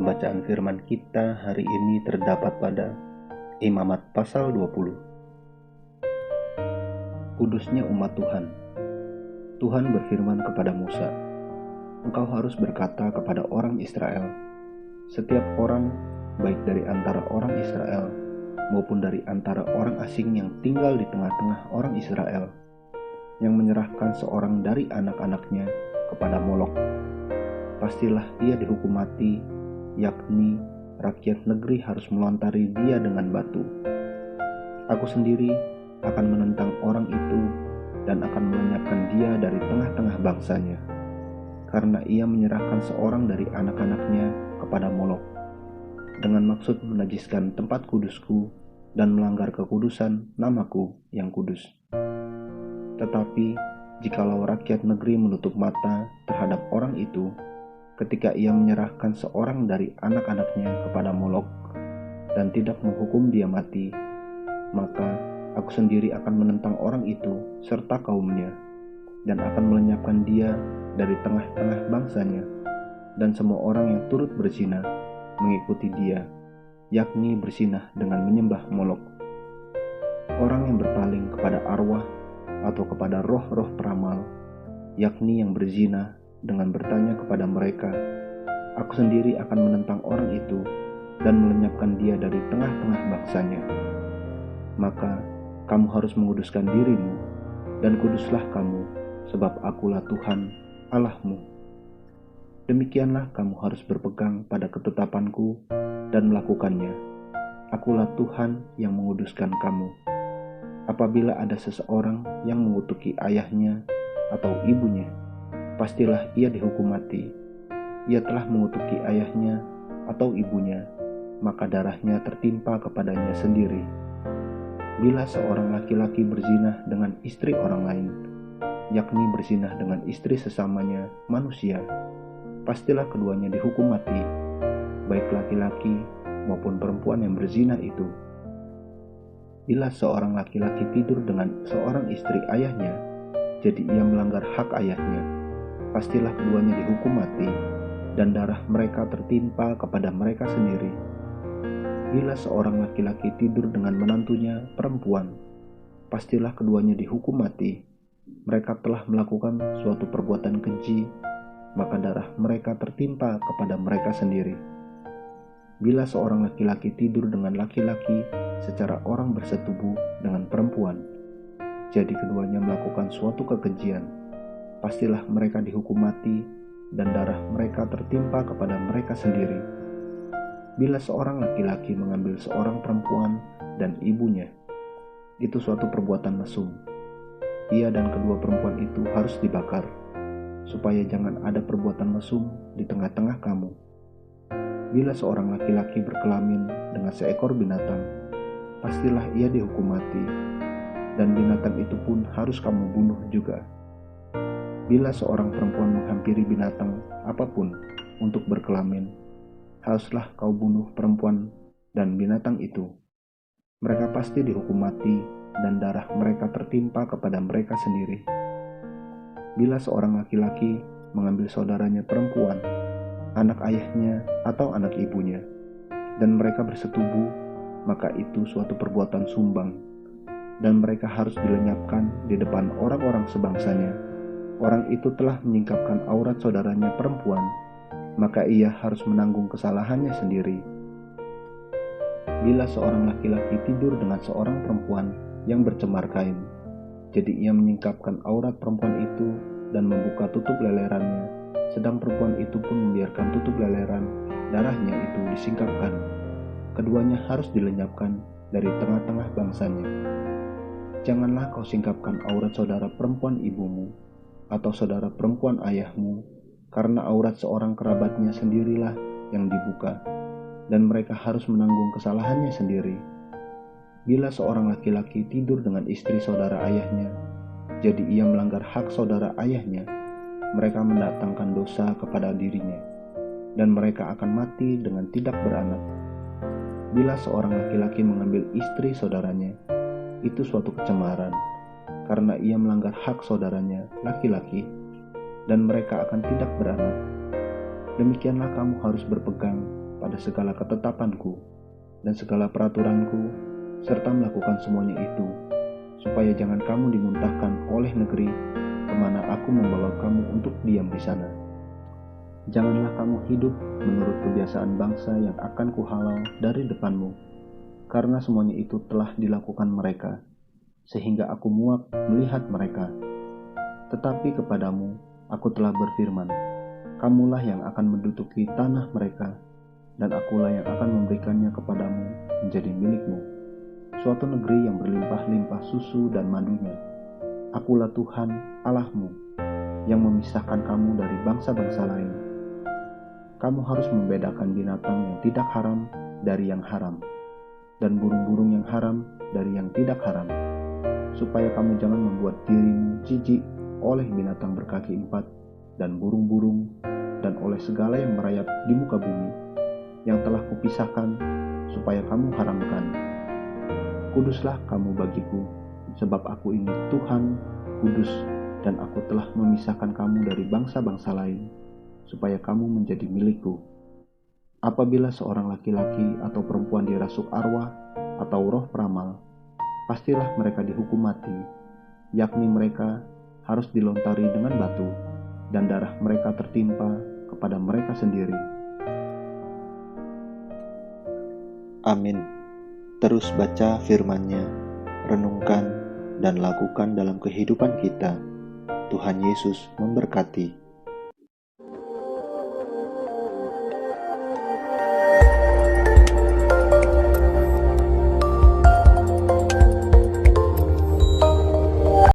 Pembacaan firman kita hari ini terdapat pada Imamat pasal 20. Kudusnya umat Tuhan. Tuhan berfirman kepada Musa, "Engkau harus berkata kepada orang Israel, setiap orang, baik dari antara orang Israel maupun dari antara orang asing yang tinggal di tengah-tengah orang Israel, yang menyerahkan seorang dari anak-anaknya kepada Molok, pastilah ia dihukum mati, yakni rakyat negeri harus melontari dia dengan batu. Aku sendiri akan menentang orang itu dan akan melenyapkan dia dari tengah-tengah bangsanya, karena ia menyerahkan seorang dari anak-anaknya kepada Molok, dengan maksud menajiskan tempat kudusku dan melanggar kekudusan namaku yang kudus. Tetapi jikalau rakyat negeri menutup mata terhadap orang itu, ketika ia menyerahkan seorang dari anak-anaknya kepada Molok dan tidak menghukum dia mati, maka aku sendiri akan menentang orang itu serta kaumnya dan akan melenyapkan dia dari tengah-tengah bangsanya, dan semua orang yang turut berzina mengikuti dia, yakni berzinah dengan menyembah Molok. Orang yang berpaling kepada arwah atau kepada roh-roh peramal, yakni yang berzina dengan bertanya kepada mereka, aku sendiri akan menentang orang itu dan melenyapkan dia dari tengah-tengah bangsanya. Maka kamu harus menguduskan dirimu, dan kuduslah kamu, sebab akulah Tuhan Allahmu. Demikianlah kamu harus berpegang pada ketetapanku dan melakukannya. Akulah Tuhan yang menguduskan kamu. Apabila ada seseorang yang mengutuki ayahnya atau ibunya, pastilah ia dihukum mati. Ia telah mengutuki ayahnya atau ibunya, maka darahnya tertimpa kepadanya sendiri. Bila seorang laki-laki berzinah dengan istri orang lain, yakni berzinah dengan istri sesamanya manusia, pastilah keduanya dihukum mati, baik laki-laki maupun perempuan yang berzinah itu. Bila seorang laki-laki tidur dengan seorang istri ayahnya, jadi ia melanggar hak ayahnya, pastilah keduanya dihukum mati, dan darah mereka tertimpa kepada mereka sendiri. Bila seorang laki-laki tidur dengan menantunya perempuan, pastilah keduanya dihukum mati. Mereka telah melakukan suatu perbuatan keji, maka darah mereka tertimpa kepada mereka sendiri. Bila seorang laki-laki tidur dengan laki-laki secara orang bersetubuh dengan perempuan, jadi keduanya melakukan suatu kekejian, pastilah mereka dihukum mati, dan darah mereka tertimpa kepada mereka sendiri. Bila seorang laki-laki mengambil seorang perempuan dan ibunya, itu suatu perbuatan mesum. Ia dan kedua perempuan itu harus dibakar, supaya jangan ada perbuatan mesum di tengah-tengah kamu. Bila seorang laki-laki berkelamin dengan seekor binatang, pastilah ia dihukum mati, dan binatang itu pun harus kamu bunuh juga. Bila seorang perempuan menghampiri binatang apapun untuk berkelamin, haruslah kau bunuh perempuan dan binatang itu. Mereka pasti dihukum mati, dan darah mereka tertimpa kepada mereka sendiri. Bila seorang laki-laki mengambil saudaranya perempuan, anak ayahnya atau anak ibunya, dan mereka bersetubuh, maka itu suatu perbuatan sumbang, dan mereka harus dilenyapkan di depan orang-orang sebangsanya. Orang itu telah menyingkapkan aurat saudaranya perempuan, maka ia harus menanggung kesalahannya sendiri. Bila seorang laki-laki tidur dengan seorang perempuan yang bercemar kain, jadi ia menyingkapkan aurat perempuan itu dan membuka tutup lelerannya, sedang perempuan itu pun membiarkan tutup leleran darahnya itu disingkapkan, keduanya harus dilenyapkan dari tengah-tengah bangsanya. Janganlah kau singkapkan aurat saudara perempuan ibumu atau saudara perempuan ayahmu, karena aurat seorang kerabatnya sendirilah yang dibuka, dan mereka harus menanggung kesalahannya sendiri. Bila seorang laki-laki tidur dengan istri saudara ayahnya, jadi ia melanggar hak saudara ayahnya, mereka mendatangkan dosa kepada dirinya, dan mereka akan mati dengan tidak beranak. Bila seorang laki-laki mengambil istri saudaranya, itu suatu kecemaran, karena ia melanggar hak saudaranya laki-laki, dan mereka akan tidak beranak. Demikianlah kamu harus berpegang pada segala ketetapanku dan segala peraturanku, serta melakukan semuanya itu, supaya jangan kamu dimuntahkan oleh negeri kemana aku membawa kamu untuk diam di sana. Janganlah kamu hidup menurut kebiasaan bangsa yang akan kuhalau dari depanmu, karena semuanya itu telah dilakukan mereka, sehingga aku muak melihat mereka. Tetapi kepadamu aku telah berfirman, kamulah yang akan menduduki tanah mereka, dan akulah yang akan memberikannya kepadamu menjadi milikmu, suatu negeri yang berlimpah-limpah susu dan madunya. Akulah Tuhan Allahmu, yang memisahkan kamu dari bangsa-bangsa lain. Kamu harus membedakan binatang yang tidak haram dari yang haram, dan burung-burung yang haram dari yang tidak haram, supaya kamu jangan membuat dirimu jijik oleh binatang berkaki 4 dan burung-burung, dan oleh segala yang merayap di muka bumi, yang telah kupisahkan supaya kamu haramkan. Kuduslah kamu bagiku, sebab aku ini Tuhan, kudus, dan aku telah memisahkan kamu dari bangsa-bangsa lain, supaya kamu menjadi milikku. Apabila seorang laki-laki atau perempuan dirasuk arwah atau roh peramal, pastilah mereka dihukum mati, yakni mereka harus dilontari dengan batu, dan darah mereka tertimpa kepada mereka sendiri. Amin. Terus baca firman-Nya, renungkan dan lakukan dalam kehidupan kita. Tuhan Yesus memberkati.